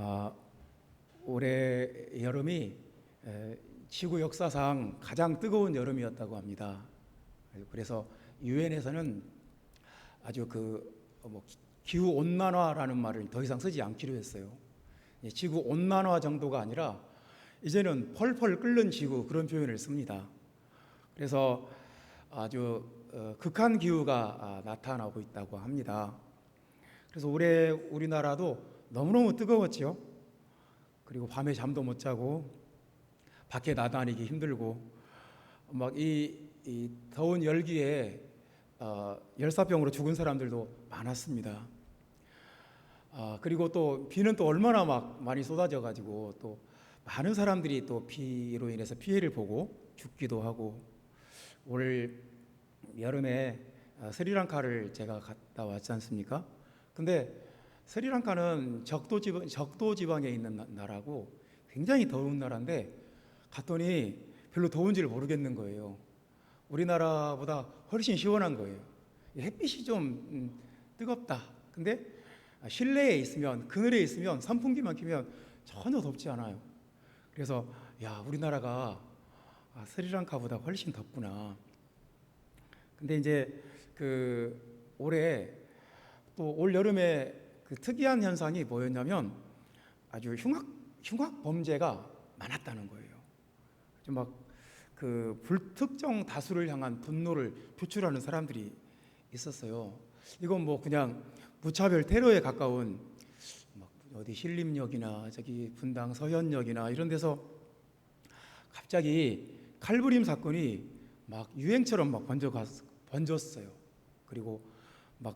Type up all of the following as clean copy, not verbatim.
아, 올해 여름이 지구 역사상 가장 뜨거운 여름이었다고 합니다. 그래서 유엔에서는 아주 기후 온난화라는 말을 더 이상 쓰지 않기로 했어요. 지구 온난화 정도가 아니라 이제는 펄펄 끓는 지구, 그런 표현을 씁니다. 그래서 아주 극한 기후가 나타나고 있다고 합니다. 그래서 올해 우리나라도 너무너무 뜨거웠죠. 그리고 밤에 잠도 못 자고 밖에 나다니기 힘들고 막 이 더운 열기에 열사병으로 죽은 사람들도 많았습니다. 그리고 또 비는 또 얼마나 막 많이 쏟아져 가지고 또 많은 사람들이 또 비로 인해서 피해를 보고 죽기도 하고, 올 여름에 스리랑카를 제가 갔다 왔지 않습니까? 근데 스리랑카는 적도 지방에 있는 나라고 굉장히 더운 나라인데 갔더니 별로 더운지를 모르겠는 거예요. 우리나라보다 훨씬 시원한 거예요. 햇빛이 좀 뜨겁다. 근데 실내에 있으면, 그늘에 있으면, 선풍기만 켜면 전혀 덥지 않아요. 그래서 우리나라가 스리랑카보다 훨씬 덥구나. 근데 이제 올해 또 올 여름에 특이한 현상이 뭐였냐면 아주 흉악 범죄가 많았다는 거예요. 좀 불특정 다수를 향한 분노를 표출하는 사람들이 있었어요. 이건 그냥 무차별 테러에 가까운 어디 신림역이나 저기 분당 서현역이나 이런 데서 갑자기 칼부림 사건이 유행처럼 번졌어요. 그리고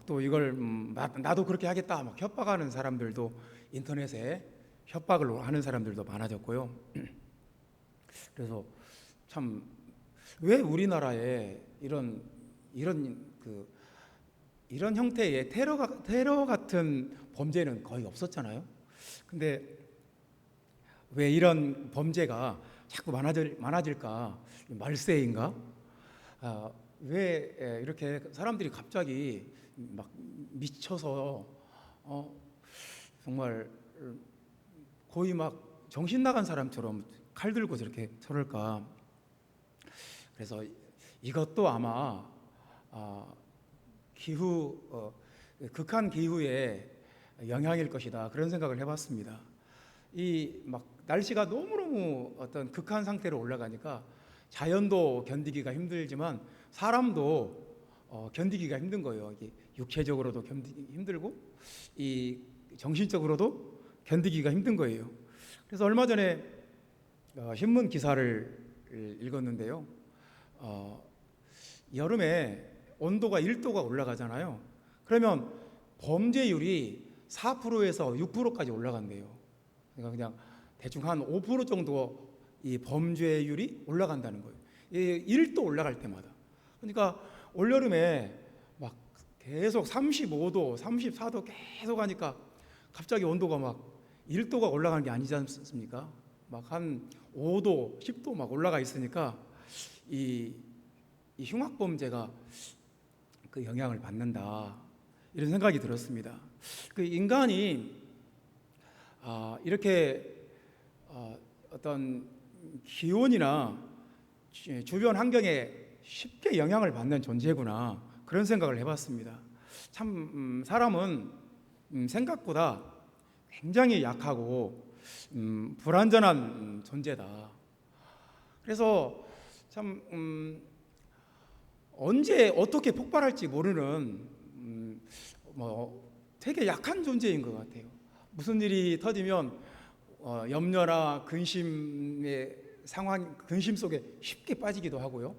또 이걸 나도 그렇게 하겠다 협박하는 사람들도, 인터넷에 협박을 하는 사람들도 많아졌고요. 그래서 참 왜 우리나라에 이런 형태의 테러 같은 범죄는 거의 없었잖아요. 근데 왜 이런 범죄가 자꾸 많아질까? 말세인가? 왜 이렇게 사람들이 갑자기 미쳐서 정말 거의 정신 나간 사람처럼 칼 들고 저렇게 저럴까? 그래서 이것도 아마 극한 기후의 영향일 것이다, 그런 생각을 해봤습니다. 날씨가 너무너무 어떤 극한 상태로 올라가니까 자연도 견디기가 힘들지만 사람도 견디기가 힘든 거예요. 이게 육체적으로도 견디기 힘들고 이 정신적으로도 견디기가 힘든 거예요. 그래서 얼마 전에 신문 기사를 읽었는데요. 여름에 온도가 1도가 올라가잖아요. 그러면 범죄율이 4%에서 6%까지 올라간대요. 그러니까 그냥 대충 한 5% 정도 이 범죄율이 올라간다는 거예요. 1도 올라갈 때마다. 그러니까 올여름에 계속 35도, 34도 계속 하니까 갑자기 온도가 1도가 올라가는 게 아니지 않습니까? 한 5도, 10도 올라가 있으니까 이 흉악범죄가 그 영향을 받는다, 이런 생각이 들었습니다. 인간이 이렇게 어떤 기온이나 주변 환경에 쉽게 영향을 받는 존재구나, 그런 생각을 해봤습니다. 참 사람은 생각보다 굉장히 약하고 불완전한 존재다. 그래서 참 언제 어떻게 폭발할지 모르는 되게 약한 존재인 것 같아요. 무슨 일이 터지면 염려나 근심 속에 쉽게 빠지기도 하고요.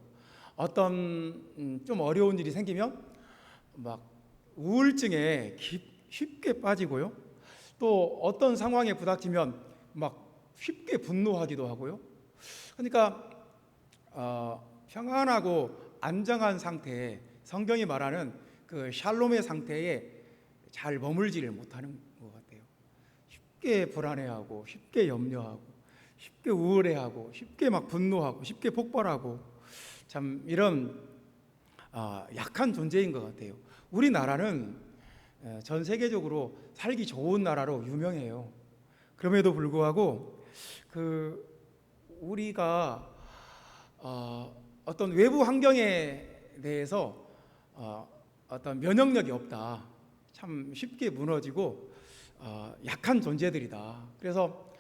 어떤 좀 어려운 일이 생기면 우울증에 쉽게 빠지고요. 또 어떤 상황에 부닥치면 쉽게 분노하기도 하고요. 그러니까 평안하고 안정한 상태에, 성경이 말하는 샬롬의 상태에 잘 머물지를 못하는 것 같아요. 쉽게 불안해하고, 쉽게 염려하고, 쉽게 우울해하고, 쉽게 분노하고, 쉽게 폭발하고, 참 이런 약한 존재인 것 같아요. 우리나라는 전 세계적으로 살기 좋은 나라로 유명해요. 그럼에도 불구하고 우리가 어떤 외부 환경에 대해서 어떤 면역력이 없다. 참 쉽게 무너지고 약한 존재들이다. 그래서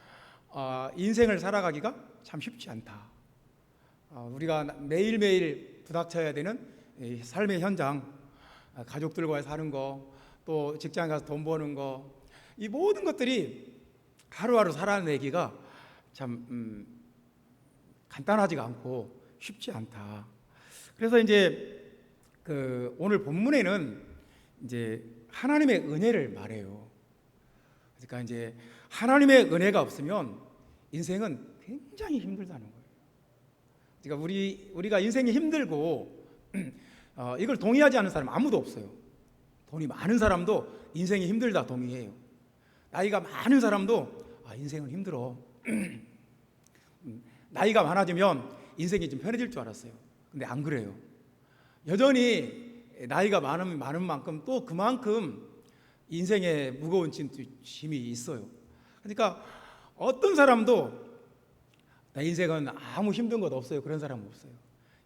인생을 살아가기가 참 쉽지 않다. 우리가 매일매일 부닥쳐야 되는 이 삶의 현장, 가족들과 사는 거, 또 직장 가서 돈 버는 거, 이 모든 것들이 하루하루 살아내기가 참 간단하지가 않고 쉽지 않다. 그래서 이제 오늘 본문에는 이제 하나님의 은혜를 말해요. 그러니까 이제 하나님의 은혜가 없으면 인생은 굉장히 힘들다는 거예요. 그러니까 우리가 인생이 힘들고 이걸 동의하지 않는 사람 아무도 없어요. 돈이 많은 사람도 인생이 힘들다 동의해요. 나이가 많은 사람도 인생은 힘들어. 나이가 많아지면 인생이 좀 편해질 줄 알았어요. 근데 안 그래요. 여전히 나이가 많은 만큼 또 그만큼 인생에 무거운 짐이 있어요. 그러니까 어떤 사람도 내 인생은 아무 힘든 것 없어요. 그런 사람은 없어요.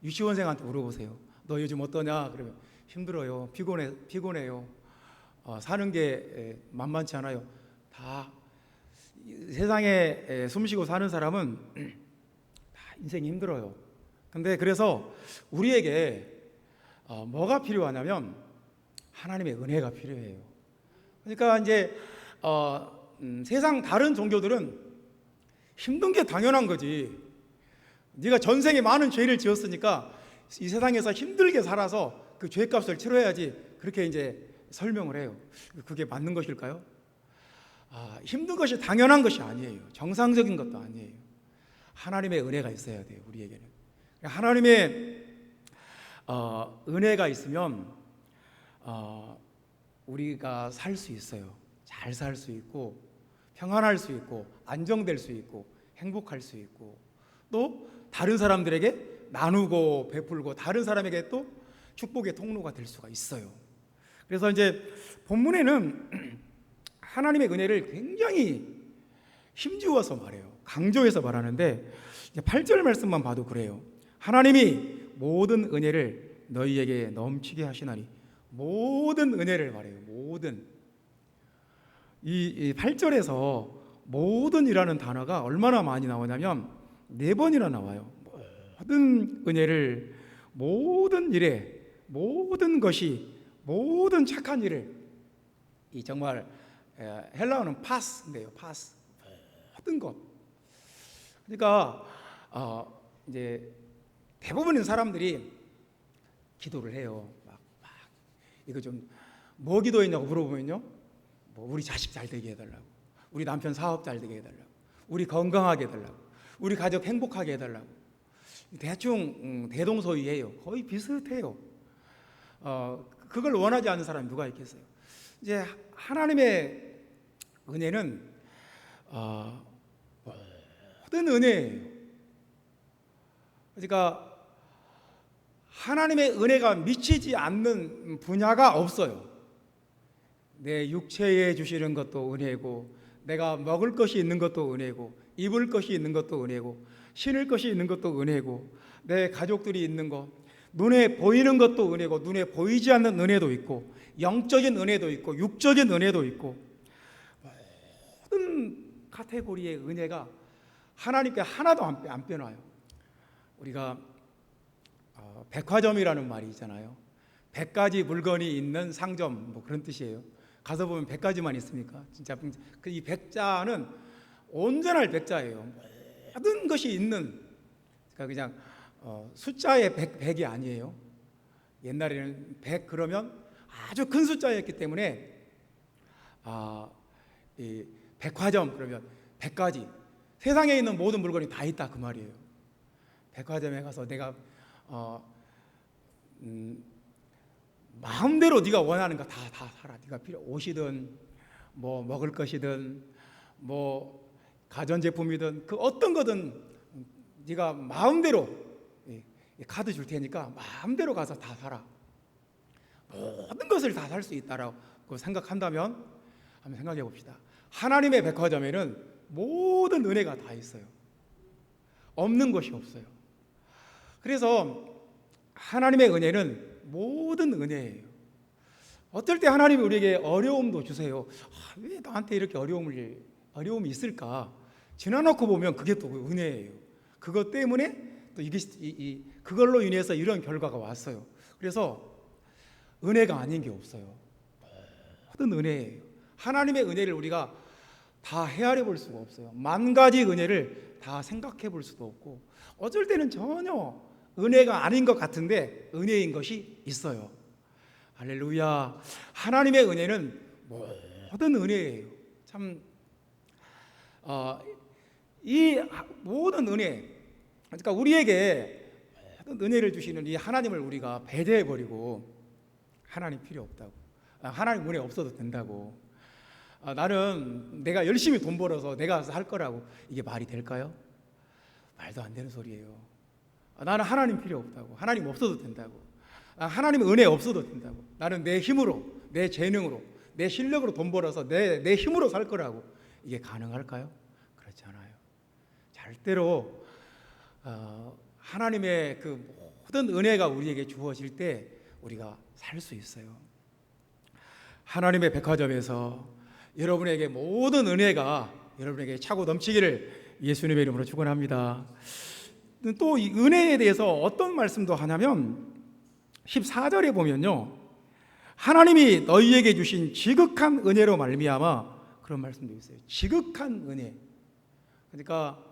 유치원생한테 물어보세요. 너 요즘 어떠냐? 그러면 힘들어요. 피곤해요. 사는 게 만만치 않아요. 다 세상에 숨쉬고 사는 사람은 다 인생이 힘들어요. 근데 그래서 우리에게 뭐가 필요하냐면 하나님의 은혜가 필요해요. 그러니까 이제 세상 다른 종교들은 힘든 게 당연한 거지. 네가 전생에 많은 죄를 지었으니까 이 세상에서 힘들게 살아서 그 죄값을 치러야지, 그렇게 이제 설명을 해요. 그게 맞는 것일까요? 힘든 것이 당연한 것이 아니에요. 정상적인 것도 아니에요. 하나님의 은혜가 있어야 돼요. 우리에게는 하나님의 은혜가 있으면 우리가 살 수 있어요. 잘 살 수 있고 평안할 수 있고 안정될 수 있고 행복할 수 있고 또 다른 사람들에게 나누고 베풀고 다른 사람에게 또 축복의 통로가 될 수가 있어요. 그래서 이제 본문에는 하나님의 은혜를 굉장히 힘주어서 말해요. 강조해서 말하는데 8절 말씀만 봐도 그래요. 하나님이 모든 은혜를 너희에게 넘치게 하시나니, 모든 은혜를 말해요. 모든. 이 8절에서 모든이라는 단어가 얼마나 많이 나오냐면 4번이나 나와요. 모든 은혜를, 모든 일에, 모든 것이, 모든 착한 일을, 이 정말 헬라어는 파스인데요. 파스. 모든 것. 그러니까 이제 대부분의 사람들이 기도를 해요. 막 이거 좀 뭐 기도했냐고 물어보면요, 뭐 우리 자식 잘 되게 해달라고, 우리 남편 사업 잘 되게 해달라고, 우리 건강하게 해달라고, 우리 가족 행복하게 해달라고. 대충 대동소이해요. 거의 비슷해요. 그걸 원하지 않는 사람이 누가 있겠어요? 이제 하나님의 은혜는 모든 은혜예요. 그러니까 하나님의 은혜가 미치지 않는 분야가 없어요. 내 육체에 주시는 것도 은혜고, 내가 먹을 것이 있는 것도 은혜고, 입을 것이 있는 것도 은혜고, 신을 것이 있는 것도 은혜고, 내 가족들이 있는 것, 눈에 보이는 것도 은혜고, 눈에 보이지 않는 은혜도 있고, 영적인 은혜도 있고, 육적인 은혜도 있고, 모든 카테고리의 은혜가 하나님께 하나도 안 빼놔요. 우리가 백화점이라는 말이 있잖아요. 100가지 물건이 있는 상점, 뭐 그런 뜻이에요. 가서 보면 100가지만 있습니까? 진짜 이 백자는 온전할 백자예요. 모든 것이 있는, 그러니까 그냥 숫자의 100이 아니에요. 옛날에는 100 그러면 아주 큰 숫자였기 때문에 이 백화점 그러면 100가지, 세상에 있는 모든 물건이 다 있다 그 말이에요. 백화점에 가서 내가 마음대로 네가 원하는 거 다 사라. 네가 옷이든 뭐 먹을 것이든 뭐 가전제품이든 그 어떤 거든 네가 마음대로, 카드 줄 테니까 마음대로 가서 다 사라. 모든 것을 다 살 수 있다라고 생각한다면 한번 생각해 봅시다. 하나님의 백화점에는 모든 은혜가 다 있어요. 없는 것이 없어요. 그래서 하나님의 은혜는 모든 은혜예요. 어떨 때 하나님이 우리에게 어려움도 주세요. 왜 나한테 이렇게 어려움이 있을까? 지나놓고 보면 그게 또 은혜예요. 그것 때문에 또 그걸로 인해서 이런 결과가 왔어요. 그래서 은혜가 아닌 게 없어요. 모든 은혜예요. 하나님의 은혜를 우리가 다 헤아려 볼 수가 없어요. 만 가지 은혜를 다 생각해 볼 수도 없고, 어쩔 때는 전혀 은혜가 아닌 것 같은데 은혜인 것이 있어요. 할렐루야. 하나님의 은혜는 모든 은혜예요. 참, 이 모든 은혜, 그러니까 우리에게 모든 은혜를 주시는 이 하나님을 우리가 배제해 버리고 하나님 필요 없다고, 하나님 은혜 없어도 된다고, 나는 내가 열심히 돈 벌어서 내가 할 거라고, 이게 말이 될까요? 말도 안 되는 소리예요. 나는 하나님 필요 없다고, 하나님 없어도 된다고, 하나님 은혜 없어도 된다고, 나는 내 힘으로, 내 재능으로, 내 실력으로 돈 벌어서 내 힘으로 살 거라고, 이게 가능할까요? 그렇지 않아요. 절대로 하나님의 그 모든 은혜가 우리에게 주어질 때 우리가 살 수 있어요. 하나님의 백화점에서 여러분에게 모든 은혜가 여러분에게 차고 넘치기를 예수님의 이름으로 축원합니다. 또 이 은혜에 대해서 어떤 말씀도 하냐면 14절에 보면요, 하나님이 너희에게 주신 지극한 은혜로 말미암아, 그런 말씀도 있어요. 지극한 은혜. 그러니까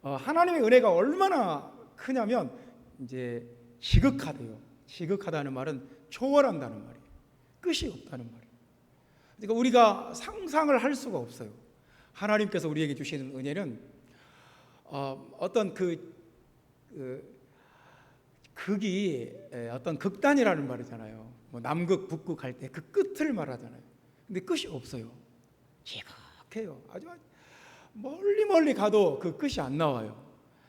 하나님의 은혜가 얼마나 크냐면 이제 지극하대요. 지극하다는 말은 초월한다는 말이에요. 끝이 없다는 말이에요. 그러니까 우리가 상상을 할 수가 없어요. 하나님께서 우리에게 주시는 은혜는 어떤 극이 어떤 극단이라는 말이잖아요. 뭐 남극, 북극 할 때 그 끝을 말하잖아요. 근데 끝이 없어요. 지극해요. 아주 멀리 가도 그 끝이 안 나와요.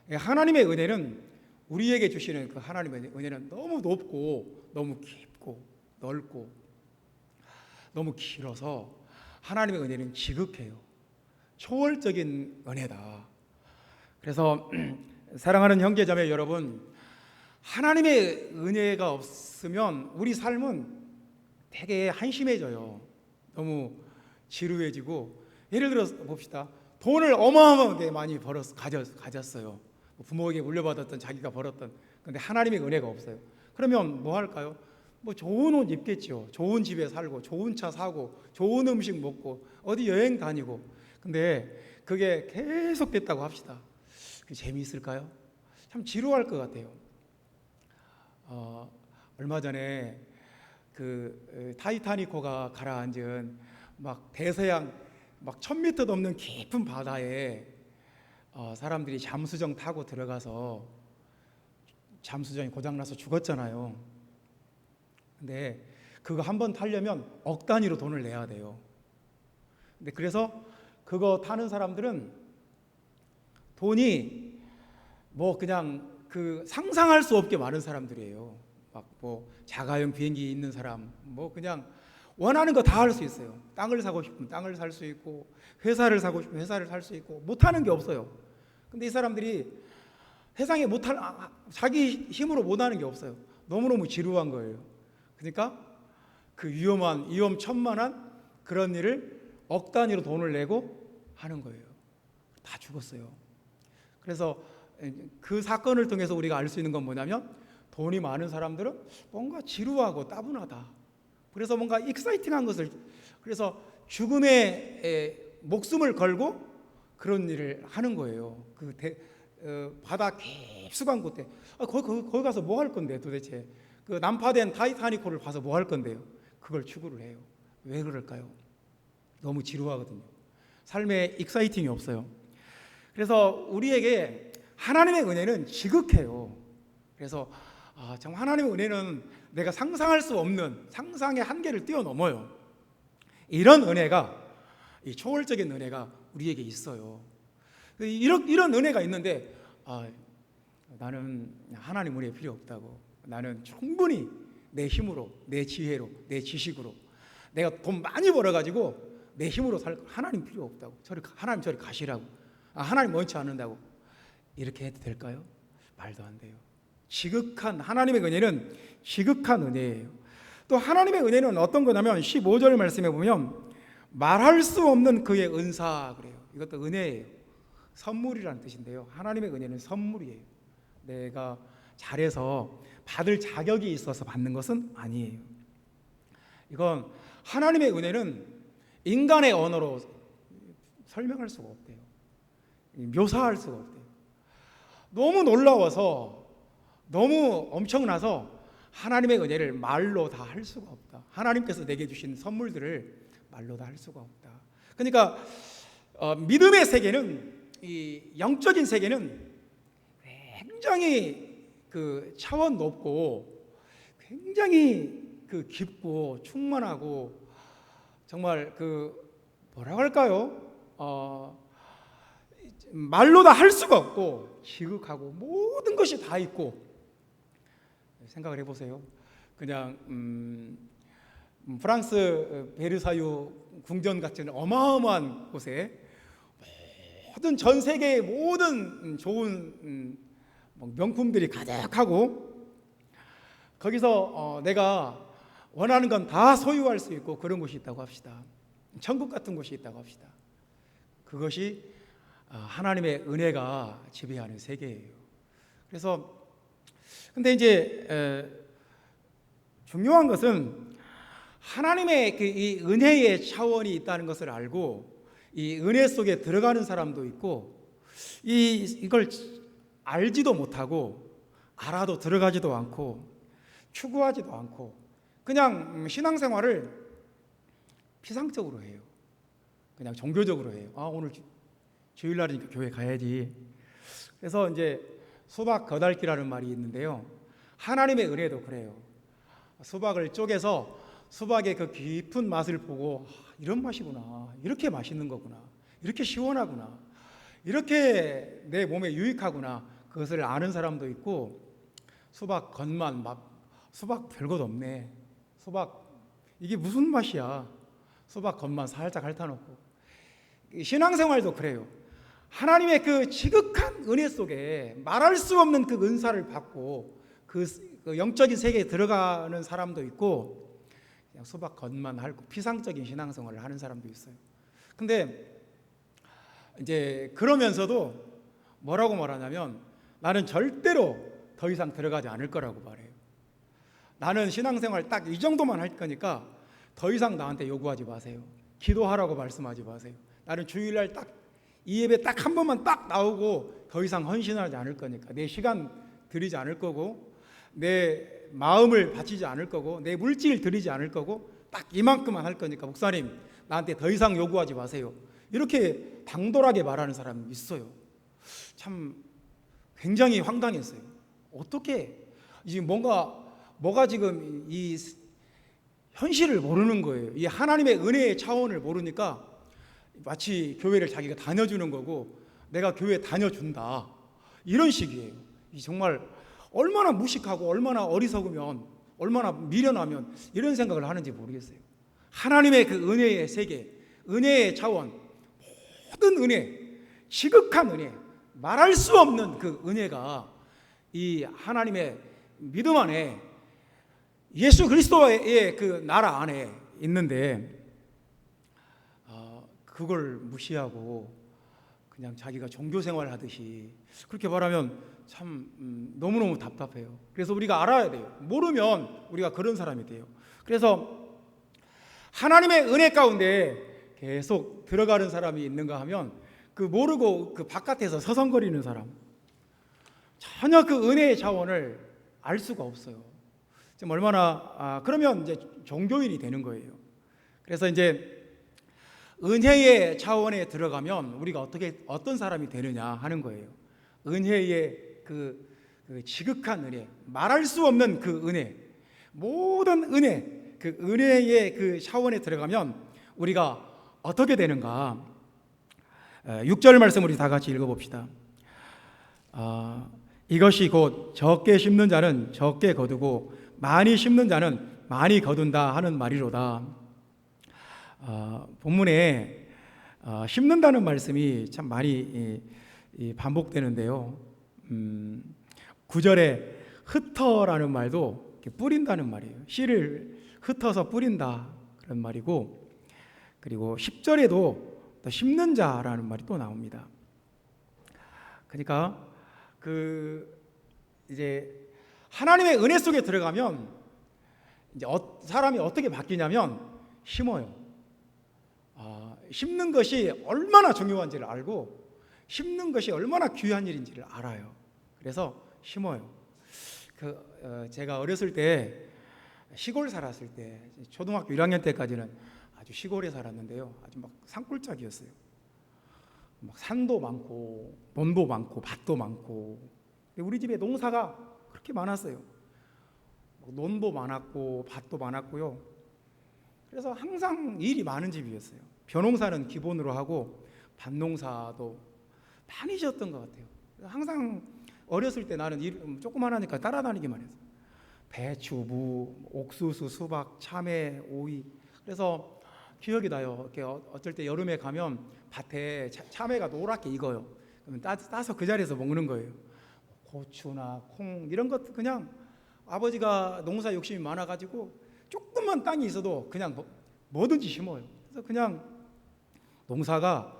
하나님의 은혜는, 우리에게 주시는 그 하나님의 은혜는 너무 높고 너무 깊고 넓고 너무 길어서 하나님의 은혜는 지극해요. 초월적인 은혜다. 그래서 사랑하는 형제자매 여러분, 하나님의 은혜가 없으면 우리 삶은 되게 한심해져요. 너무 지루해지고, 예를 들어서 봅시다. 돈을 어마어마하게 많이 가졌어요. 부모에게 물려받았던, 자기가 벌었던. 근데 하나님의 은혜가 없어요. 그러면 뭐 할까요? 뭐 좋은 옷 입겠죠. 좋은 집에 살고, 좋은 차 사고, 좋은 음식 먹고, 어디 여행 다니고. 근데 그게 계속 됐다고 합시다. 그게 재미있을까요? 참 지루할 것 같아요. 얼마 전에 그 타이타닉호가 가라앉은 막 대서양 막 1000m 넘는 깊은 바다에 사람들이 잠수정 타고 들어가서 잠수정이 고장나서 죽었잖아요. 근데 그거 한 번 타려면 억 단위로 돈을 내야 돼요. 근데 그래서 그거 타는 사람들은 돈이 뭐 그냥 그 상상할 수 없게 많은 사람들이에요. 막 뭐 자가용 비행기 있는 사람, 뭐 그냥 원하는 거 다 할 수 있어요. 땅을 사고 싶으면 땅을 살 수 있고, 회사를 사고 싶으면 회사를 살 수 있고, 못하는 게 없어요. 근데 이 사람들이 세상에 자기 힘으로 못하는 게 없어요. 너무너무 지루한 거예요. 그러니까 그 위험천만한 그런 일을 억 단위로 돈을 내고 하는 거예요. 다 죽었어요. 그래서 그 사건을 통해서 우리가 알 수 있는 건 뭐냐면, 돈이 많은 사람들은 뭔가 지루하고 따분하다. 그래서 뭔가 익사이팅한 것을, 그래서 죽음에 목숨을 걸고 그런 일을 하는 거예요. 바다 깊숙한 곳에 거기 가서 뭐 할 건데 도대체, 그 난파된 타이타닉호를 봐서 뭐 할 건데요? 그걸 추구를 해요. 왜 그럴까요? 너무 지루하거든요. 삶에 익사이팅이 없어요. 그래서 우리에게 하나님의 은혜는 지극해요. 그래서 정말 하나님의 은혜는 내가 상상할 수 없는, 상상의 한계를 뛰어넘어요. 이런 은혜가, 이 초월적인 은혜가 우리에게 있어요. 이런 은혜가 있는데 나는 하나님 은혜 필요 없다고, 나는 충분히 내 힘으로, 내 지혜로, 내 지식으로 내가 돈 많이 벌어가지고 내 힘으로 하나님 필요 없다고, 하나님 저리 가시라고, 하나님 원치 않는다고 이렇게 해도 될까요? 말도 안 돼요. 지극한 하나님의 은혜는 지극한 은혜예요. 또 하나님의 은혜는 어떤 거냐면 15절 말씀에 보면 말할 수 없는 그의 은사 그래요. 이것도 은혜예요. 선물이라는 뜻인데요. 하나님의 은혜는 선물이에요. 내가 잘해서 받을 자격이 있어서 받는 것은 아니에요. 이건 하나님의 은혜는 인간의 언어로 설명할 수가 없대요. 묘사할 수가 없대요. 너무 놀라워서, 너무 엄청나서 하나님의 은혜를 말로 다 할 수가 없다. 하나님께서 내게 주신 선물들을 말로 다 할 수가 없다. 그러니까 믿음의 세계는, 이 영적인 세계는 굉장히 그 차원 높고 굉장히 그 깊고 충만하고 정말 그 뭐라고 할까요? 말로 다 할 수가 없고 지극하고 모든 것이 다 있고, 생각을 해보세요. 그냥 프랑스 베르사유 궁전 같은 어마어마한 곳에 모든 전 세계의 모든 좋은 명품들이 가득하고, 거기서 내가 원하는 건 다 소유할 수 있고 그런 곳이 있다고 합시다. 천국 같은 곳이 있다고 합시다. 그것이 하나님의 은혜가 지배하는 세계예요. 그래서 근데 이제 중요한 것은 하나님의 이 은혜의 차원이 있다는 것을 알고 이 은혜 속에 들어가는 사람도 있고, 이걸 알지도 못하고 알아도 들어가지도 않고 추구하지도 않고 그냥 신앙생활을 피상적으로 해요. 그냥 종교적으로 해요. 오늘 주일날이니까 교회 가야지. 그래서 이제 수박 거달기라는 말이 있는데요. 하나님의 은혜도 그래요. 수박을 쪼개서 수박의 그 깊은 맛을 보고 이런 맛이구나, 이렇게 맛있는 거구나, 이렇게 시원하구나, 이렇게 내 몸에 유익하구나, 그것을 아는 사람도 있고, 수박 겉만 막 수박 별것 없네, 수박 이게 무슨 맛이야, 수박 겉만 살짝 핥아놓고. 신앙생활도 그래요. 하나님의 그 지극한 은혜 속에 말할 수 없는 그 은사를 받고 그 영적인 세계에 들어가는 사람도 있고, 그냥 수박 겉만 핥고 피상적인 신앙생활을 하는 사람도 있어요. 근데 이제 그러면서도 뭐라고 말하냐면, 나는 절대로 더 이상 들어가지 않을 거라고 말해요. 나는 신앙생활 딱 이 정도만 할 거니까 더 이상 나한테 요구하지 마세요. 기도하라고 말씀하지 마세요. 나는 주일날 딱 이 예배 딱 한 번만 딱 나오고 더 이상 헌신하지 않을 거니까, 내 시간 들이지 않을 거고, 내 마음을 바치지 않을 거고, 내 물질 들이지 않을 거고, 딱 이만큼만 할 거니까 목사님 나한테 더 이상 요구하지 마세요. 이렇게 당돌하게 말하는 사람이 있어요. 참 굉장히 황당했어요. 어떻게 지금 뭐가 지금 이 현실을 모르는 거예요. 이 하나님의 은혜의 차원을 모르니까 마치 교회를 자기가 다녀주는 거고 내가 교회 다녀준다, 이런 식이에요. 정말 얼마나 무식하고 얼마나 어리석으면, 얼마나 미련하면 이런 생각을 하는지 모르겠어요. 하나님의 그 은혜의 세계, 은혜의 차원, 모든 은혜, 지극한 은혜, 말할 수 없는 그 은혜가 이 하나님의 믿음 안에, 예수 그리스도의 그 나라 안에 있는데, 그걸 무시하고 그냥 자기가 종교 생활 하듯이 그렇게 말하면 참 너무너무 답답해요. 그래서 우리가 알아야 돼요. 모르면 우리가 그런 사람이 돼요. 그래서 하나님의 은혜 가운데 계속 들어가는 사람이 있는가 하면, 그 모르고 그 바깥에서 서성거리는 사람, 전혀 그 은혜의 차원을 알 수가 없어요. 지금 얼마나 그러면 이제 종교인이 되는 거예요. 그래서 이제 은혜의 차원에 들어가면 우리가 어떤 사람이 되느냐 하는 거예요. 은혜의 그 지극한 은혜, 말할 수 없는 그 은혜, 모든 은혜, 그 은혜의 그 차원에 들어가면 우리가 어떻게 되는가? 6절 말씀 우리 다 같이 읽어봅시다. 이것이 곧 적게 심는 자는 적게 거두고 많이 심는 자는 많이 거둔다 하는 말이로다. 본문에 심는다는 말씀이 참 많이 반복되는데요. 9절에 흩어라는 말도 이렇게 뿌린다는 말이에요. 씨를 흩어서 뿌린다 그런 말이고, 그리고 10절에도 또 심는 자라는 말이 또 나옵니다. 그러니까 이제 하나님의 은혜 속에 들어가면 이제 사람이 어떻게 바뀌냐면 심어요. 심는 것이 얼마나 중요한지를 알고 심는 것이 얼마나 귀한 일인지를 알아요. 그래서 심어요. 제가 어렸을 때 시골 살았을 때 초등학교 1학년 때까지는 아주 시골에 살았는데요. 아주 막 산골짜기였어요. 막 산도 많고 논도 많고 밭도 많고, 우리 집에 농사가 그렇게 많았어요. 논도 많았고 밭도 많았고요. 그래서 항상 일이 많은 집이었어요. 벼농사는 기본으로 하고 밭농사도 많이 지었던 것 같아요. 항상 어렸을 때 나는 조그만하니까 따라다니기만 했어요. 배추, 무, 옥수수, 수박, 참외, 오이. 그래서 기억이 나요. 이렇게 어쩔 때 여름에 가면 밭에 참외가 노랗게 익어요. 그러면 따서 그 자리에서 먹는 거예요. 고추나 콩 이런 것 그냥 아버지가 농사 욕심이 많아가지고 조금만 땅이 있어도 그냥 뭐든지 심어요. 그래서 그냥 농사가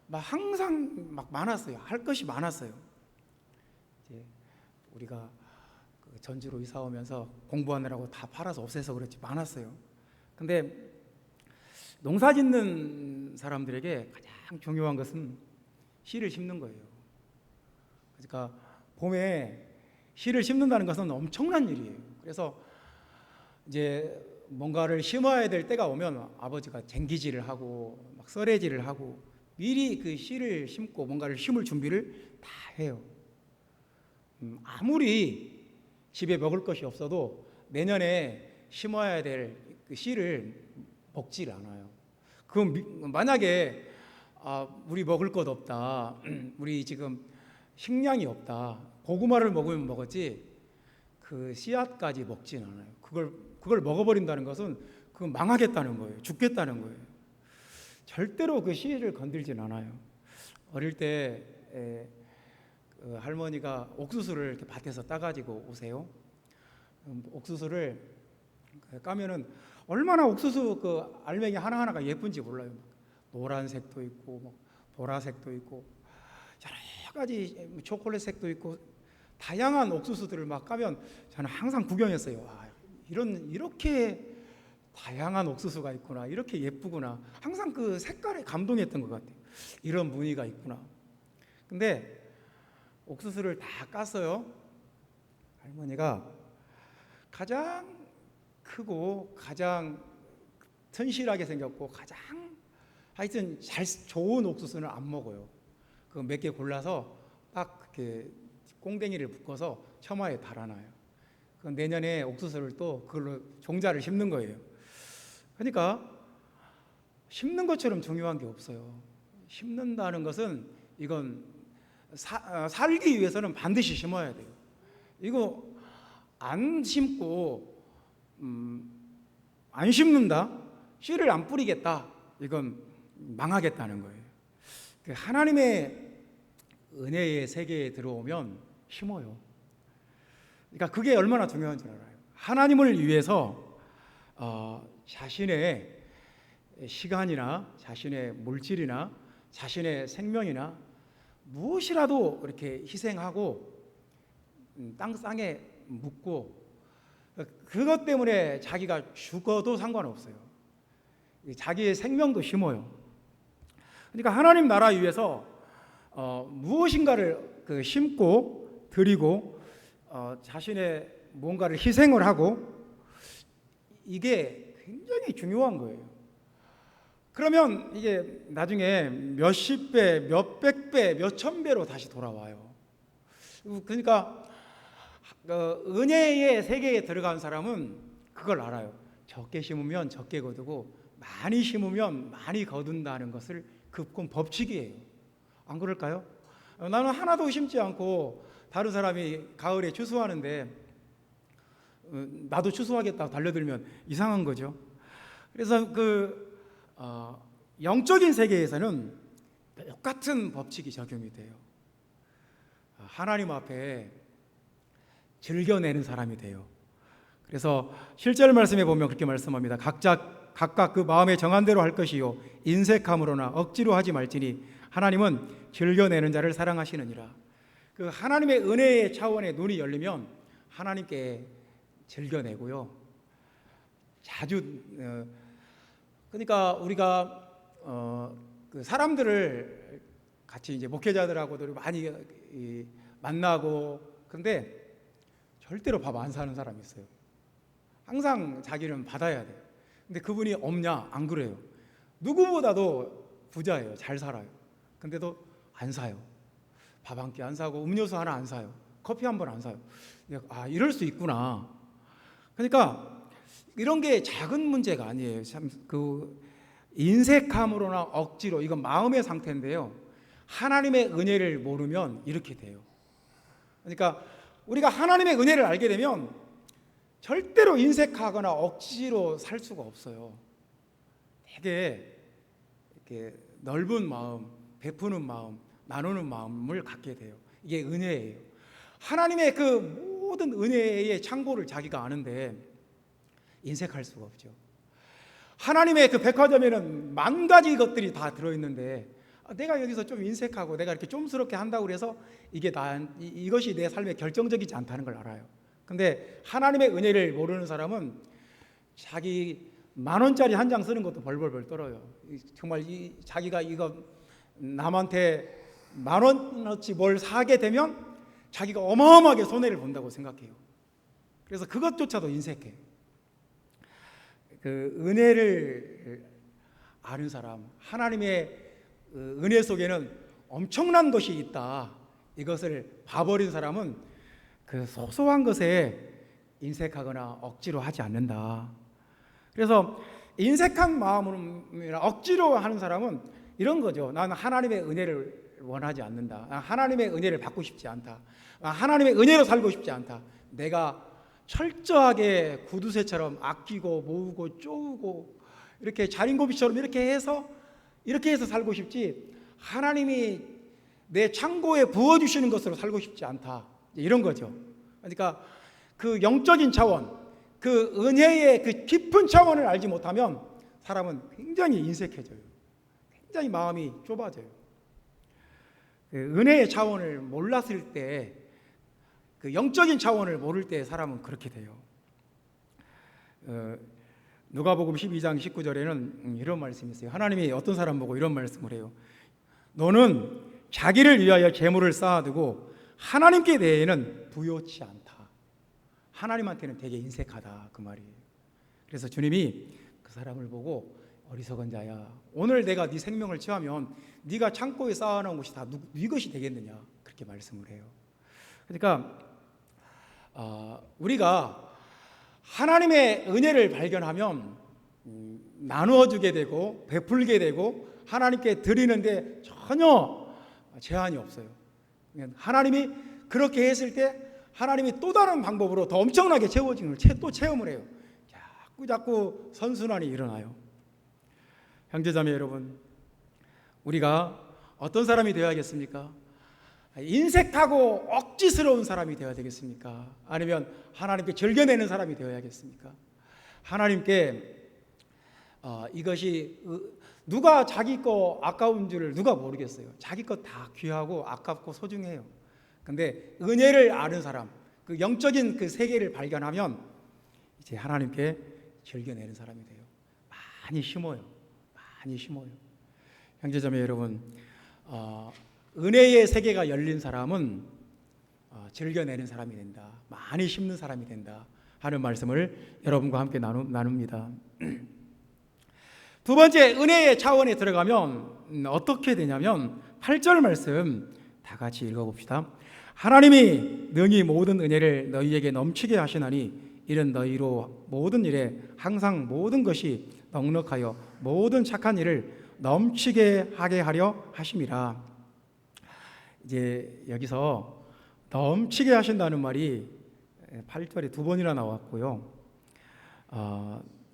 막 항상 막 많았어요. 할 것이 많았어요. 이제 우리가 전주로 이사 오면서 공부하느라고 다 팔아서 없애서 그렇지 많았어요. 근데 농사 짓는 사람들에게 가장 중요한 것은 씨를 심는 거예요. 그러니까 봄에 씨를 심는다는 것은 엄청난 일이에요. 그래서 이제 뭔가를 심어야 될 때가 오면 아버지가 쟁기질을 하고 막 썰애질을 하고 미리 그 씨를 심고 뭔가를 심을 준비를 다 해요. 아무리 집에 먹을 것이 없어도 내년에 심어야 될 그 씨를 먹질 않아요. 그럼 만약에 우리 먹을 것 없다, 우리 지금 식량이 없다, 고구마를 먹으면 먹었지 그 씨앗까지 먹진 않아요. 그걸 먹어버린다는 것은 그건 망하겠다는 거예요. 죽겠다는 거예요. 절대로 그 씨를 건들진 않아요. 어릴 때 할머니가 옥수수를 이렇게 밭에서 따가지고 오세요. 옥수수를 까면은 얼마나 옥수수 그 알맹이 하나하나가 예쁜지 몰라요. 노란색도 있고 뭐 보라색도 있고 여러 가지 초콜릿색도 있고 다양한 옥수수들을 막 까면 저는 항상 구경했어요. 이렇게 다양한 옥수수가 있구나, 이렇게 예쁘구나. 항상 그 색깔에 감동했던 것 같아요. 이런 무늬가 있구나. 근데 옥수수를 다 깠어요. 할머니가 가장 크고 가장 튼실하게 생겼고 가장 하여튼 좋은 옥수수는 안 먹어요. 그 몇 개 골라서 딱 이렇게 꽁댕이를 묶어서 처마에 달아놔요. 그 내년에 옥수수를 또 그걸로 종자를 심는 거예요. 그러니까 심는 것처럼 중요한 게 없어요. 심는다는 것은 이건 살기 위해서는 반드시 심어야 돼요. 이거 안 심고 안 심는다, 씨를 안 뿌리겠다, 이건 망하겠다는 거예요. 하나님의 은혜의 세계에 들어오면 심어요. 그러니까 그게 얼마나 중요한 줄 알아요. 하나님을 위해서 자신의 시간이나 자신의 물질이나 자신의 생명이나 무엇이라도 이렇게 희생하고 땅에 묻고 그것 때문에 자기가 죽어도 상관없어요. 자기의 생명도 심어요. 그러니까 하나님 나라 위해서 무엇인가를 심고 드리고 자신의 뭔가를 희생을 하고 이게 굉장히 중요한 거예요. 그러면 이게 나중에 몇십 배, 몇백 배, 몇천 배로 다시 돌아와요. 그러니까 은혜의 세계에 들어간 사람은 그걸 알아요. 적게 심으면 적게 거두고 많이 심으면 많이 거둔다는 것을 그건 법칙이에요. 안 그럴까요? 나는 하나도 심지 않고 다른 사람이 가을에 추수하는데 나도 추수하겠다고 달려들면 이상한 거죠. 그래서 영적인 세계에서는 똑같은 법칙이 적용이 돼요. 하나님 앞에 즐겨내는 사람이 돼요. 그래서 실절 말씀에 보면 그렇게 말씀합니다. 각각 그 마음에 정한 대로 할 것이요 인색함으로나 억지로 하지 말지니 하나님은 즐겨내는 자를 사랑하시느니라. 그 하나님의 은혜의 차원에 눈이 열리면 하나님께 즐겨내고요. 자주 그러니까 우리가 그 사람들을 같이 이제 목회자들하고도 많이 만나고, 근데 절대로 밥 안 사는 사람이 있어요. 항상 자기는 받아야 돼. 근데 그분이 없냐? 안 그래요. 누구보다도 부자예요. 잘 살아요. 근데도 안 사요. 밥 한 끼 안 사고 음료수 하나 안 사요. 커피 한 번 안 사요. 이럴 수 있구나. 그러니까 이런 게 작은 문제가 아니에요. 참 그 인색함으로나 억지로, 이건 마음의 상태인데요. 하나님의 은혜를 모르면 이렇게 돼요. 그러니까 우리가 하나님의 은혜를 알게 되면 절대로 인색하거나 억지로 살 수가 없어요. 되게 이렇게 넓은 마음, 베푸는 마음, 나누는 마음을 갖게 돼요. 이게 은혜예요. 하나님의 그 모든 은혜의 창고를 자기가 아는데 인색할 수가 없죠. 하나님의 그 백화점에는 만 가지 것들이 다 들어있는데 내가 여기서 좀 인색하고 내가 이렇게 좀스럽게 한다고 해서 이것이 내 삶에 결정적이지 않다는 걸 알아요. 근데 하나님의 은혜를 모르는 사람은 자기 10,000원짜리 한 장 쓰는 것도 벌벌벌 떨어요. 정말 자기가 이거 남한테 10,000원어치 뭘 사게 되면 자기가 어마어마하게 손해를 본다고 생각해요. 그래서 그것조차도 인색해. 그 은혜를 아는 사람, 하나님의 은혜 속에는 엄청난 것이 있다, 이것을 봐버린 사람은 그 소소한 것에 인색하거나 억지로 하지 않는다. 그래서 인색한 마음으로 억지로 하는 사람은 이런 거죠. 나는 하나님의 은혜를 원하지 않는다. 하나님의 은혜를 받고 싶지 않다. 하나님의 은혜로 살고 싶지 않다. 내가 철저하게 구두쇠처럼 아끼고 모으고 쪼우고 이렇게 자린고비처럼 이렇게 해서 살고 싶지, 하나님이 내 창고에 부어주시는 것으로 살고 싶지 않다, 이런 거죠. 그러니까 그 영적인 차원, 그 은혜의 그 깊은 차원을 알지 못하면 사람은 굉장히 인색해져요. 굉장히 마음이 좁아져요. 그 은혜의 차원을 몰랐을 때, 그 영적인 차원을 모를 때 사람은 그렇게 돼요. 누가복음 12장 19절에는 이런 말씀이 있어요. 하나님이 어떤 사람 보고 이런 말씀을 해요. 너는 자기를 위하여 재물을 쌓아두고 하나님께 대해는 부요치 않다. 하나님한테는 되게 인색하다, 그 말이에요. 그래서 주님이 그 사람을 보고 어리석은 자야, 오늘 내가 네 생명을 취하면 네가 창고에 쌓아놓은 것이 다 네 것이 되겠느냐, 그렇게 말씀을 해요. 그러니까 우리가 하나님의 은혜를 발견하면 나누어주게 되고 베풀게 되고 하나님께 드리는데 전혀 제한이 없어요. 하나님이 그렇게 했을 때 하나님이 또 다른 방법으로 더 엄청나게 채워지는 걸 또 체험을 해요. 자꾸 선순환이 일어나요. 형제자매 여러분, 우리가 어떤 사람이 되어야겠습니까? 인색하고 억지스러운 사람이 되어야 되겠습니까? 아니면 하나님께 즐겨내는 사람이 되어야겠습니까? 하나님께 이것이 누가 자기 거 아까운 줄을 누가 모르겠어요. 자기 거 다 귀하고 아깝고 소중해요. 근데 은혜를 아는 사람, 그 영적인 그 세계를 발견하면 이제 하나님께 즐겨내는 사람이 돼요. 많이 심어요. 형제자매 여러분, 은혜의 세계가 열린 사람은 즐겨내는 사람이 된다, 많이 심는 사람이 된다 하는 말씀을 여러분과 함께 나눕니다. 두 번째, 은혜의 차원에 들어가면 어떻게 되냐면 8절 말씀 다 같이 읽어봅시다. 하나님이 능히 모든 은혜를 너희에게 넘치게 하시나니 이는 너희로 모든 일에 항상 모든 것이 넉넉하여 모든 착한 일을 넘치게 하게 하려 하심이라. 이제 여기서 넘치게 하신다는 말이 8절에 두 번이나 나왔고요.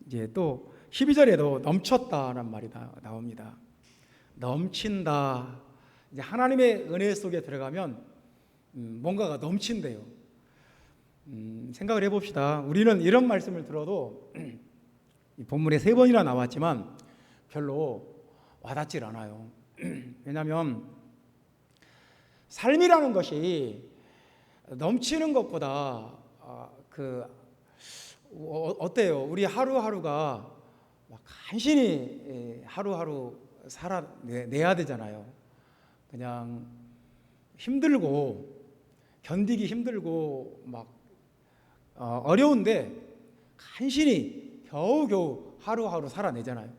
이제 또 12절에도 넘쳤다라는 말이 나옵니다. 넘친다. 이제 하나님의 은혜 속에 들어가면 뭔가가 넘친대요. 생각을 해봅시다. 우리는 이런 말씀을 들어도 이 본문에 3번이나 나왔지만 별로 와닿질 않아요. 왜냐하면 삶이라는 것이 넘치는 것보다 어때요? 우리 하루하루가 막 간신히 하루하루 살아내야 되잖아요. 그냥 힘들고 견디기 힘들고 막 어려운데 간신히 겨우겨우 하루하루 살아내잖아요.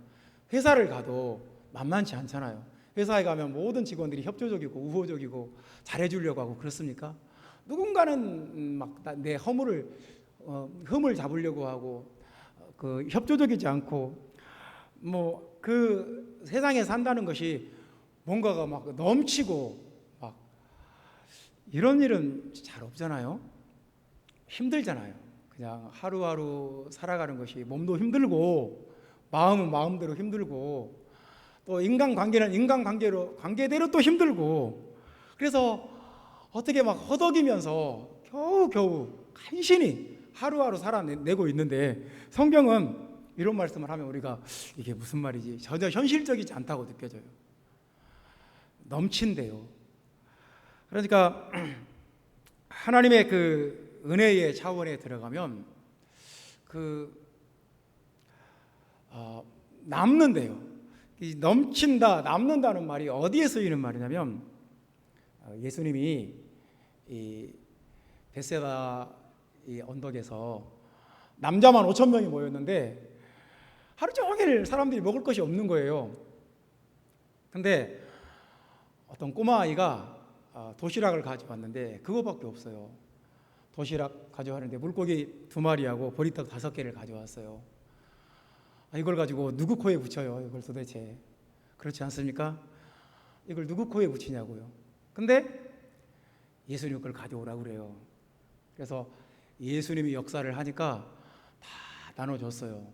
회사를 가도 만만치 않잖아요. 회사에 가면 모든 직원들이 협조적이고 우호적이고 잘해주려고 하고 그렇습니까? 누군가는 막 내 흠을 잡으려고 하고 협조적이지 않고 그 세상에 산다는 것이 뭔가가 막 넘치고 막 이런 일은 잘 없잖아요. 힘들잖아요. 그냥 하루하루 살아가는 것이 몸도 힘들고 마음은 마음대로 힘들고 또 인간관계는 관계대로 또 힘들고 그래서 어떻게 막 허덕이면서 겨우겨우 간신히 하루하루 살아내고 있는데 성경은 이런 말씀을 하면 우리가 이게 무슨 말이지? 전혀 현실적이지 않다고 느껴져요. 넘친대요. 그러니까 하나님의 그 은혜의 차원에 들어가면 남는데요. 이 넘친다, 남는다는 말이 어디에 쓰이는 말이냐면 예수님이 이 벳세다 이 언덕에서 남자만 5,000명이 모였는데 하루 종일 사람들이 먹을 것이 없는 거예요. 근데 어떤 꼬마 아이가 도시락을 가져왔는데 그거밖에 없어요. 도시락 가져왔는데 물고기 2마리하고 보리떡 5개를 가져왔어요. 이걸 가지고 누구 코에 붙여요? 이걸 도대체 그렇지 않습니까? 이걸 누구 코에 붙이냐고요. 근데 예수님 그걸 가져오라고 그래요. 그래서 예수님이 역사를 하니까 다 나눠줬어요.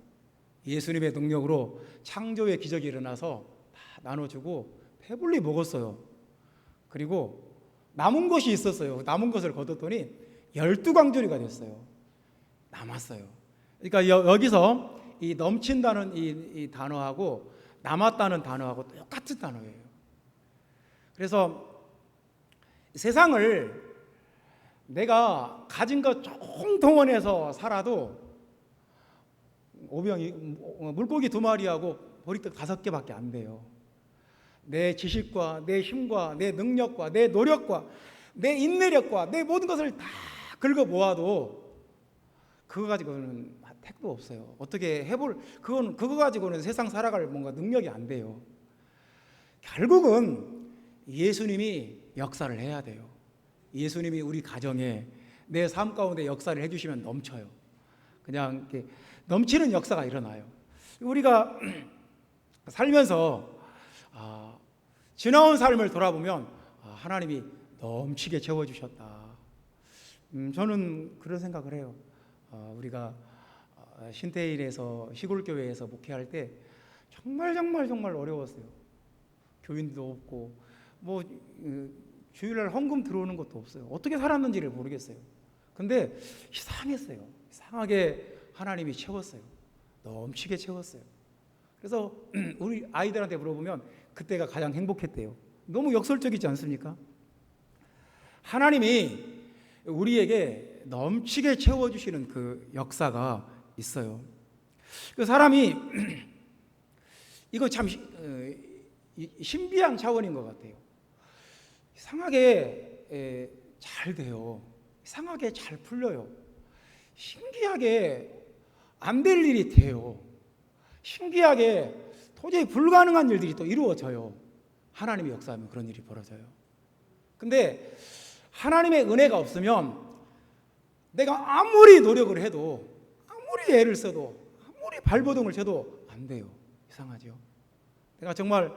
예수님의 능력으로 창조의 기적이 일어나서 다 나눠주고 배불리 먹었어요. 그리고 남은 것이 있었어요. 남은 것을 거뒀더니 12광주리가 됐어요. 남았어요. 그러니까 여기서 이 넘친다는 이 단어하고 남았다는 단어하고 똑같은 단어예요. 그래서 세상을 내가 가진 것 총동원해서 살아도 물고기 2마리하고 보리떡 5개밖에 안 돼요. 내 지식과 내 힘과 내 능력과 내 노력과 내 인내력과 내 모든 것을 다 긁어 모아도 그거 가지고는 택도 없어요. 어떻게 그거 가지고는 세상 살아갈 뭔가 능력이 안 돼요. 결국은 예수님이 역사를 해야 돼요. 예수님이 우리 가정에 내 삶 가운데 역사를 해주시면 넘쳐요. 그냥 이렇게 넘치는 역사가 일어나요. 우리가 살면서 지나온 삶을 돌아보면 하나님이 넘치게 채워주셨다. 저는 그런 생각을 해요. 우리가 신태일에서 시골교회에서 목회할 때 정말 어려웠어요. 교인도 없고 주일날 헌금 들어오는 것도 없어요. 어떻게 살았는지를 모르겠어요. 근데 이상했어요. 이상하게 하나님이 채웠어요. 넘치게 채웠어요. 그래서 우리 아이들한테 물어보면 그때가 가장 행복했대요. 너무 역설적이지 않습니까? 하나님이 우리에게 넘치게 채워주시는 그 역사가 있어요. 그 사람이 이거 참 신비한 차원인 것 같아요. 이상하게 잘 돼요. 이상하게 잘 풀려요. 신기하게 안 될 일이 돼요. 신기하게 도저히 불가능한 일들이 또 이루어져요. 하나님의 역사하면 그런 일이 벌어져요. 근데 하나님의 은혜가 없으면 내가 아무리 노력을 해도 아무리 애를 써도 아무리 발버둥을 쳐도 안 돼요. 이상하죠. 내가 정말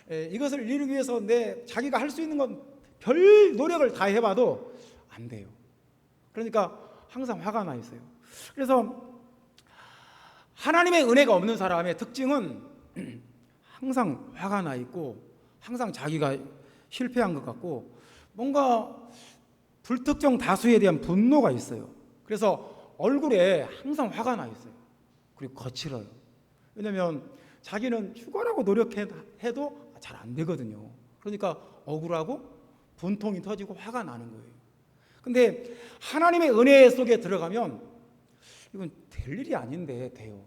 이것을 이루기 위해서 자기가 할 수 있는 건 별 노력을 다 해봐도 안 돼요. 그러니까 항상 화가 나 있어요. 그래서 하나님의 은혜가 없는 사람의 특징은 항상 화가 나 있고 항상 자기가 실패한 것 같고 뭔가 불특정 다수에 대한 분노가 있어요. 그래서 얼굴에 항상 화가 나 있어요. 그리고 거칠어요. 왜냐하면 자기는 죽어라고 노력해도 잘 안 되거든요. 그러니까 억울하고 분통이 터지고 화가 나는 거예요. 근데 하나님의 은혜 속에 들어가면 이건 될 일이 아닌데 돼요.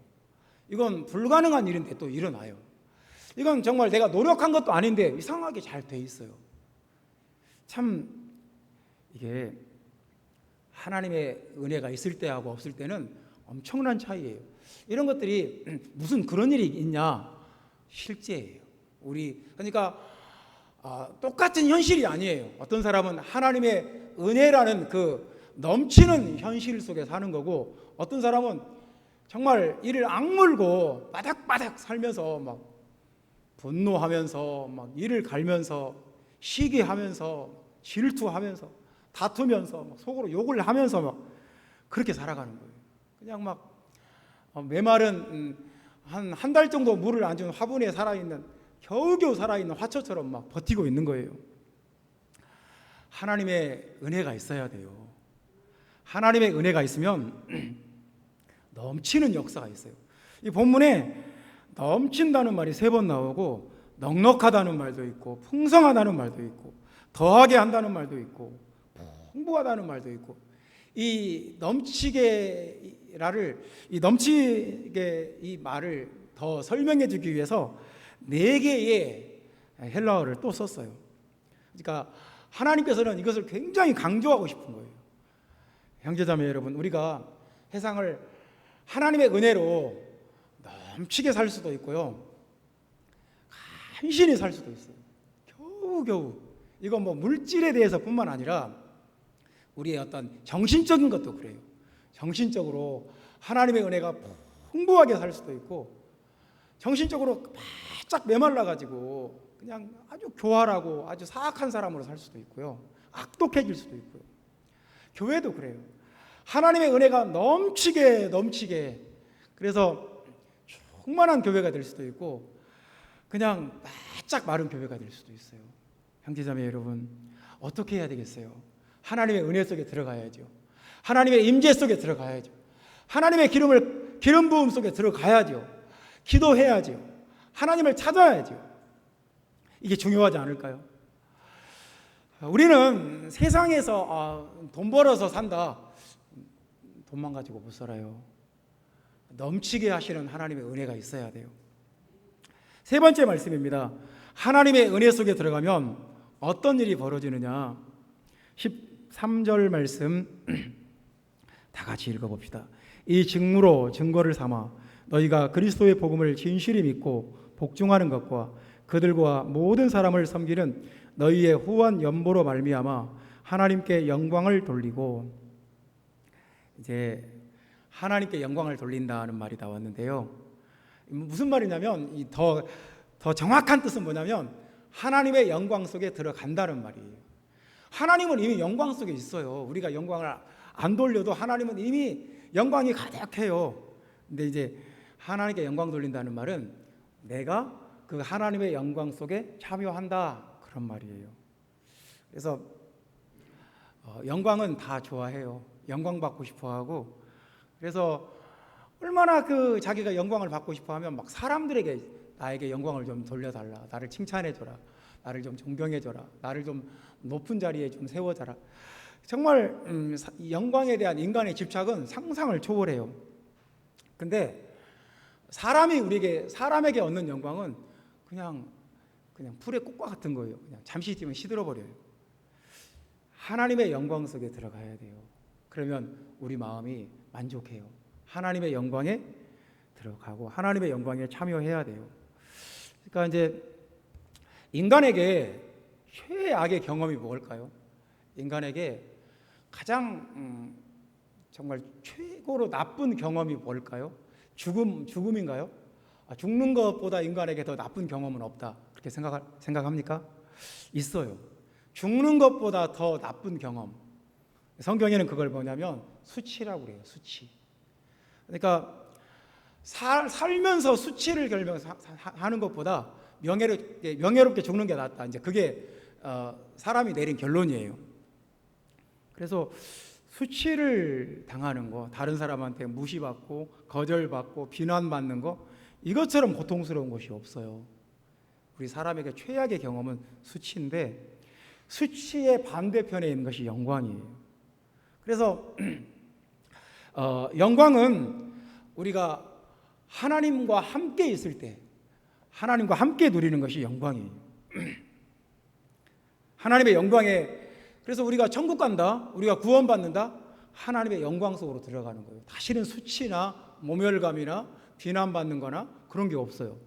이건 불가능한 일인데 또 일어나요. 이건 정말 내가 노력한 것도 아닌데 이상하게 잘 돼 있어요. 참 이게 하나님의 은혜가 있을 때하고 없을 때는 엄청난 차이예요. 이런 것들이 무슨 그런 일이 있냐? 실제예요. 그러니까 똑같은 현실이 아니에요. 어떤 사람은 하나님의 은혜라는 그 넘치는 현실 속에 사는 거고, 어떤 사람은 정말 이를 악물고 바닥바닥 살면서 막 분노하면서 막 이를 갈면서 시기하면서 질투하면서 다투면서 막 속으로 욕을 하면서 막 그렇게 살아가는 거예요. 그냥 막 메마른 한 달 정도 물을 안 준 화분에 살아있는, 겨우겨우 살아있는 화초처럼 막 버티고 있는 거예요. 하나님의 은혜가 있어야 돼요. 하나님의 은혜가 있으면 넘치는 역사가 있어요. 이 본문에 넘친다는 말이 3번 나오고, 넉넉하다는 말도 있고, 풍성하다는 말도 있고, 더하게 한다는 말도 있고, 풍부하다는 말도 있고, 이 넘치게 이 말을 더 설명해 주기 위해서 4개의 헬라어를 또 썼어요. 그러니까 하나님께서는 이것을 굉장히 강조하고 싶은 거예요. 형제자매 여러분, 우리가 세상을 하나님의 은혜로 넘치게 살 수도 있고요, 간신히 살 수도 있어요. 겨우겨우. 이건 뭐 물질에 대해서뿐만 아니라 우리의 어떤 정신적인 것도 그래요. 정신적으로 하나님의 은혜가 풍부하게 살 수도 있고, 정신적으로 바짝 메말라가지고 그냥 아주 교활하고 아주 사악한 사람으로 살 수도 있고요, 악독해질 수도 있고요. 교회도 그래요. 하나님의 은혜가 넘치게 그래서 충만한 교회가 될 수도 있고, 그냥 바짝 마른 교회가 될 수도 있어요. 형제자매 여러분, 어떻게 해야 되겠어요? 하나님의 은혜 속에 들어가야죠. 하나님의 임재 속에 들어가야죠. 하나님의 기름 부음 속에 들어가야죠. 기도해야죠. 하나님을 찾아야죠. 이게 중요하지 않을까요? 우리는 세상에서 돈 벌어서 산다, 돈만 가지고 못 살아요. 넘치게 하시는 하나님의 은혜가 있어야 돼요. 3번째 말씀입니다. 하나님의 은혜 속에 들어가면 어떤 일이 벌어지느냐. 13절 말씀 다 같이 읽어봅시다. 이 직무로 증거를 삼아 너희가 그리스도의 복음을 진실히 믿고 복종하는 것과 그들과 모든 사람을 섬기는 너희의 후한 연보로 말미암아 하나님께 영광을 돌리고, 이제 하나님께 영광을 돌린다는 말이 나왔는데요. 무슨 말이냐면 더 정확한 뜻은 뭐냐면 하나님의 영광 속에 들어간다는 말이에요. 하나님은 이미 영광 속에 있어요. 우리가 영광을 안 돌려도 하나님은 이미 영광이 가득해요. 근데 이제 하나님께 영광 돌린다는 말은 내가 그 하나님의 영광 속에 참여한다, 그런 말이에요. 그래서 영광은 다 좋아해요. 영광 받고 싶어하고, 그래서 얼마나 자기가 영광을 받고 싶어하면 막 사람들에게 나에게 영광을 좀 돌려달라, 나를 칭찬해줘라, 나를 좀 존경해줘라, 나를 좀 높은 자리에 좀 세워줘라. 정말 영광에 대한 인간의 집착은 상상을 초월해요. 근데 사람에게 얻는 영광은 그냥 풀의 꽃과 같은 거예요. 그냥 잠시 있으면 시들어버려요. 하나님의 영광 속에 들어가야 돼요. 그러면 우리 마음이 만족해요. 하나님의 영광에 들어가고 하나님의 영광에 참여해야 돼요. 그러니까 이제 인간에게 최악의 경험이 뭘까요? 인간에게 가장 정말 최고로 나쁜 경험이 뭘까요? 죽음인가요? 죽는 것보다 인간에게 더 나쁜 경험은 없다, 그렇게 생각합니까? 있어요. 죽는 것보다 더 나쁜 경험, 성경에는 그걸 뭐냐면 수치라고 그래요. 수치. 그러니까 살면서 수치를 결명하는 것보다 명예롭게 죽는 게 낫다. 이제 그게 사람이 내린 결론이에요. 그래서 수치를 당하는 거, 다른 사람한테 무시받고 거절받고 비난받는 거, 이것처럼 고통스러운 것이 없어요. 우리 사람에게 최악의 경험은 수치인데, 수치의 반대편에 있는 것이 영광이에요. 그래서 영광은 우리가 하나님과 함께 있을 때, 하나님과 함께 누리는 것이 영광이에요. 하나님의 영광에, 그래서 우리가 천국 간다, 우리가 구원받는다, 하나님의 영광 속으로 들어가는 거예요. 다시는 수치나 모멸감이나 비난받는 거나 그런 게 없어요.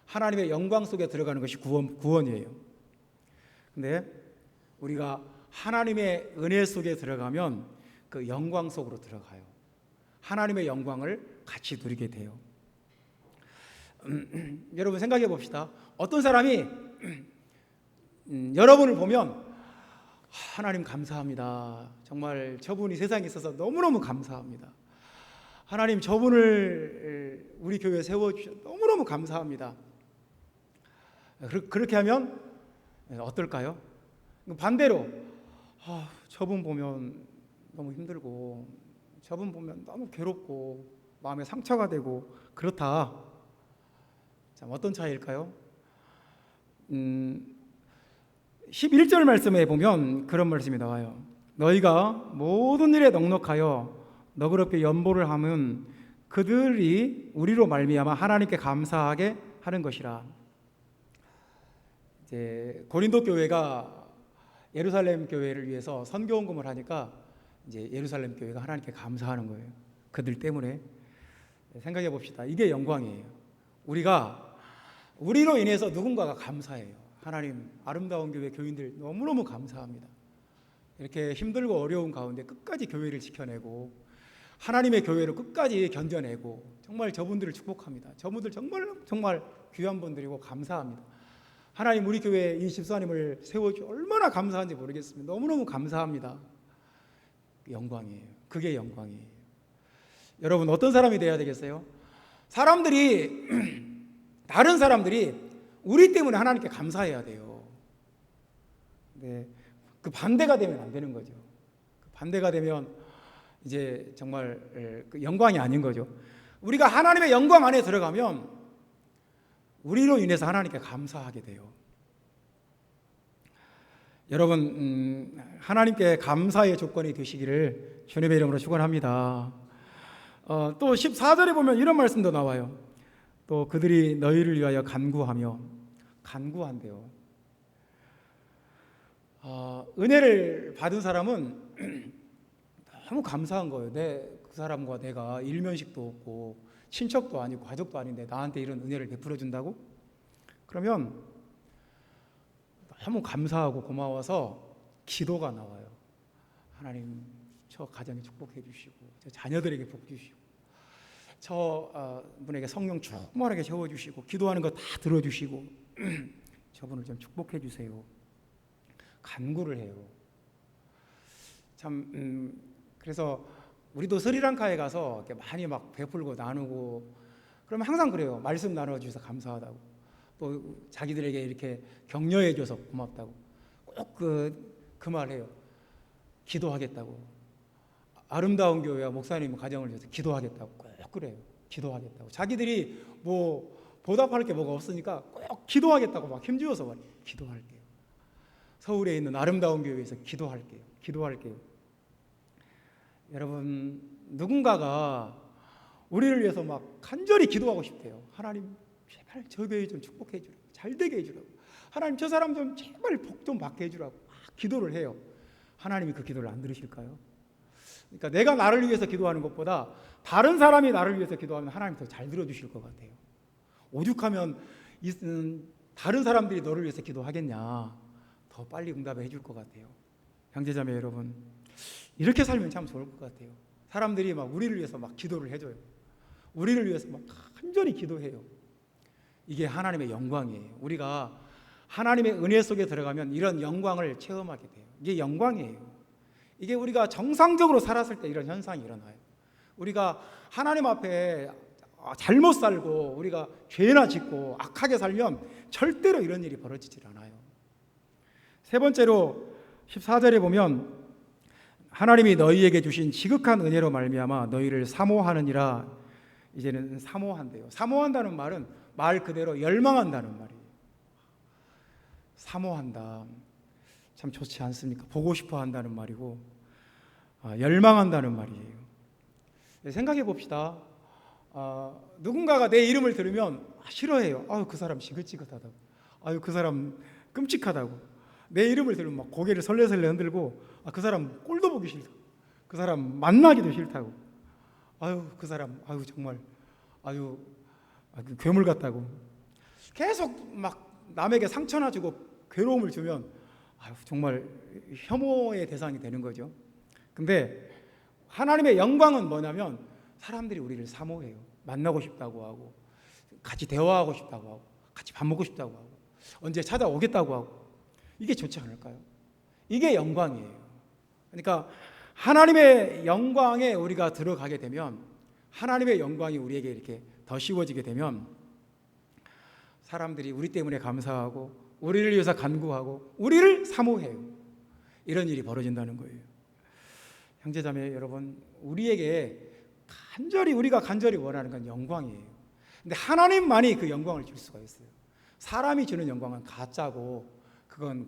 하나님의 영광 속에 들어가는 것이 구원이에요. 근데 우리가 하나님의 은혜 속에 들어가면 그 영광 속으로 들어가요. 하나님의 영광을 같이 누리게 돼요. 여러분 생각해 봅시다. 어떤 사람이 여러분을 보면 하나님 감사합니다. 정말 저분이 세상에 있어서 너무너무 감사합니다. 하나님 저분을 우리 교회에 세워주셔서 너무너무 감사합니다. 그렇게 하면 어떨까요? 반대로 저분 보면 너무 힘들고, 저분 보면 너무 괴롭고 마음에 상처가 되고 그렇다. 자, 어떤 차이일까요? 11절 말씀에 보면 그런 말씀이 나와요. 너희가 모든 일에 넉넉하여 너그럽게 연보를 하면 그들이 우리로 말미암아 하나님께 감사하게 하는 것이라. 이제 고린도 교회가 예루살렘 교회를 위해서 선교헌금을 하니까 이제 예루살렘 교회가 하나님께 감사하는 거예요. 그들 때문에. 생각해 봅시다. 이게 영광이에요. 우리로 인해서 누군가가 감사해요. 하나님, 아름다운 교회 교인들 너무너무 감사합니다. 이렇게 힘들고 어려운 가운데 끝까지 교회를 지켜내고 하나님의 교회를 끝까지 견뎌내고, 정말 저분들을 축복합니다. 저분들 정말 귀한 분들이고 감사합니다. 하나님, 우리 교회에 이 집사님을 세워주 얼마나 감사한지 모르겠습니다. 너무너무 감사합니다. 영광이에요. 그게 영광이에요. 여러분, 어떤 사람이 돼야 되겠어요? 다른 사람들이 우리 때문에 하나님께 감사해야 돼요. 네, 그 반대가 되면 안 되는 거죠. 그 반대가 되면 이제 정말 그 영광이 아닌 거죠. 우리가 하나님의 영광 안에 들어가면 우리로 인해서 하나님께 감사하게 돼요. 여러분, 하나님께 감사의 조건이 되시기를 주님의 이름으로 축원합니다. 또 14절에 보면 이런 말씀도 나와요. 또 그들이 너희를 위하여 간구한대요. 은혜를 받은 사람은 너무 감사한 거예요. 그 사람과 내가 일면식도 없고 친척도 아니고 가족도 아닌데 나한테 이런 은혜를 베풀어 준다고? 그러면 너무 감사하고 고마워서 기도가 나와요. 하나님, 저 가정에 축복해 주시고, 저 자녀들에게 복 주시고, 저 분에게 성령 충만하게 채워주시고, 기도하는 거 다 들어주시고 저분을 좀 축복해 주세요. 간구를 해요. 참 그래서 우리도 스리랑카에 가서 이렇게 많이 막 베풀고 나누고 그러면 항상 그래요. 말씀 나눠주셔서 감사하다고, 또 자기들에게 이렇게 격려해 줘서 고맙다고 꼭 그 말해요. 기도하겠다고. 아름다운 교회와 목사님 가정을 위해서 기도하겠다고 꼭 그래요. 기도하겠다고. 자기들이 뭐 보답할 게 뭐가 없으니까 꼭 기도하겠다고 막 힘주어서 말해요. 기도할게요. 서울에 있는 아름다운 교회에서 기도할게요. 여러분, 누군가가 우리를 위해서 막 간절히 기도하고 싶대요. 하나님, 제발 저 교회 좀 축복해 주라고, 잘 되게 해주라고, 하나님 저 사람 좀 제발 복 좀 받게 해주라고 막 기도를 해요. 하나님이 그 기도를 안 들으실까요? 그러니까 내가 나를 위해서 기도하는 것보다 다른 사람이 나를 위해서 기도하면 하나님 더 잘 들어주실 것 같아요. 오죽하면 다른 사람들이 너를 위해서 기도하겠냐, 더 빨리 응답해 줄 것 같아요. 형제자매 여러분, 이렇게 살면 참 좋을 것 같아요. 사람들이 막 우리를 위해서 막 기도를 해줘요. 우리를 위해서 막 간절히 기도해요. 이게 하나님의 영광이에요. 우리가 하나님의 은혜 속에 들어가면 이런 영광을 체험하게 돼요. 이게 영광이에요. 이게 우리가 정상적으로 살았을 때 이런 현상이 일어나요. 우리가 하나님 앞에 잘못 살고 우리가 죄나 짓고 악하게 살면 절대로 이런 일이 벌어지질 않아요. 세 번째로 14절에 보면 하나님이 너희에게 주신 지극한 은혜로 말미암아 너희를 사모하느니라. 이제는 사모한대요. 사모한다는 말은 말 그대로 열망한다는 말이에요. 사모한다. 참 좋지 않습니까? 보고 싶어 한다는 말이고 열망한다는 말이에요. 생각해 봅시다. 누군가가 내 이름을 들으면 싫어해요. 그 사람 지긋지긋하다고. 그 사람 끔찍하다고. 내 이름을 들으면 막 고개를 설레설레 흔들고 그 사람 꼴도 보기 싫다고. 그 사람 만나기도 싫다고. 그 사람 정말 괴물 같다고. 계속 막 남에게 상처나 주고 괴로움을 주면 정말 혐오의 대상이 되는 거죠. 근데 하나님의 영광은 뭐냐면 사람들이 우리를 사모해요. 만나고 싶다고 하고 같이 대화하고 싶다고 하고 같이 밥 먹고 싶다고 하고 언제 찾아오겠다고 하고. 이게 좋지 않을까요? 이게 영광이에요. 그러니까 하나님의 영광에 우리가 들어가게 되면, 하나님의 영광이 우리에게 이렇게 더 씌워지게 되면 사람들이 우리 때문에 감사하고 우리를 위해서 간구하고 우리를 사모해요. 이런 일이 벌어진다는 거예요. 형제자매 여러분, 우리가 간절히 원하는 건 영광이에요. 근데 하나님만이 그 영광을 줄 수가 있어요. 사람이 주는 영광은 가짜고 그건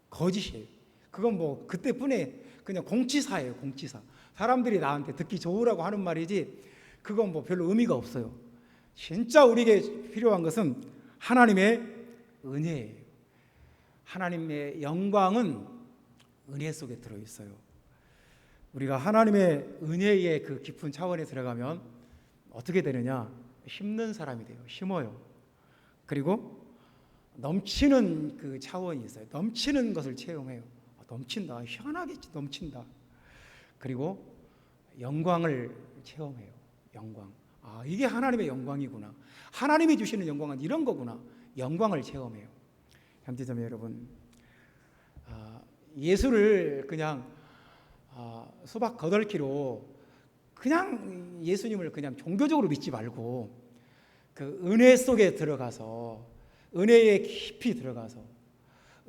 거짓이에요. 그건 뭐 그때뿐에 그냥 공치사예요. 공치사. 사람들이 나한테 듣기 좋으라고 하는 말이지 그건 뭐 별로 의미가 없어요. 진짜 우리에게 필요한 것은 하나님의 은혜예요. 하나님의 영광은 은혜 속에 들어있어요. 우리가 하나님의 은혜의 그 깊은 차원에 들어가면 어떻게 되느냐? 심는 사람이 돼요. 심어요. 그리고 넘치는 그 차원이 있어요. 넘치는 것을 체험해요. 넘친다. 희한하게 넘친다. 그리고 영광을 체험해요. 영광. 이게 하나님의 영광이구나. 하나님이 주시는 영광은 이런 거구나. 영광을 체험해요. 형제자매 여러분, 예수를 그냥 수박 거덜기로 그냥 예수님을 그냥 종교적으로 믿지 말고 그 은혜 속에 들어가서 은혜에 깊이 들어가서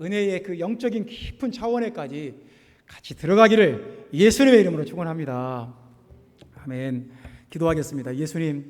은혜의 그 영적인 깊은 차원에까지 같이 들어가기를 예수님의 이름으로 축원합니다. 아멘. 기도하겠습니다. 예수님,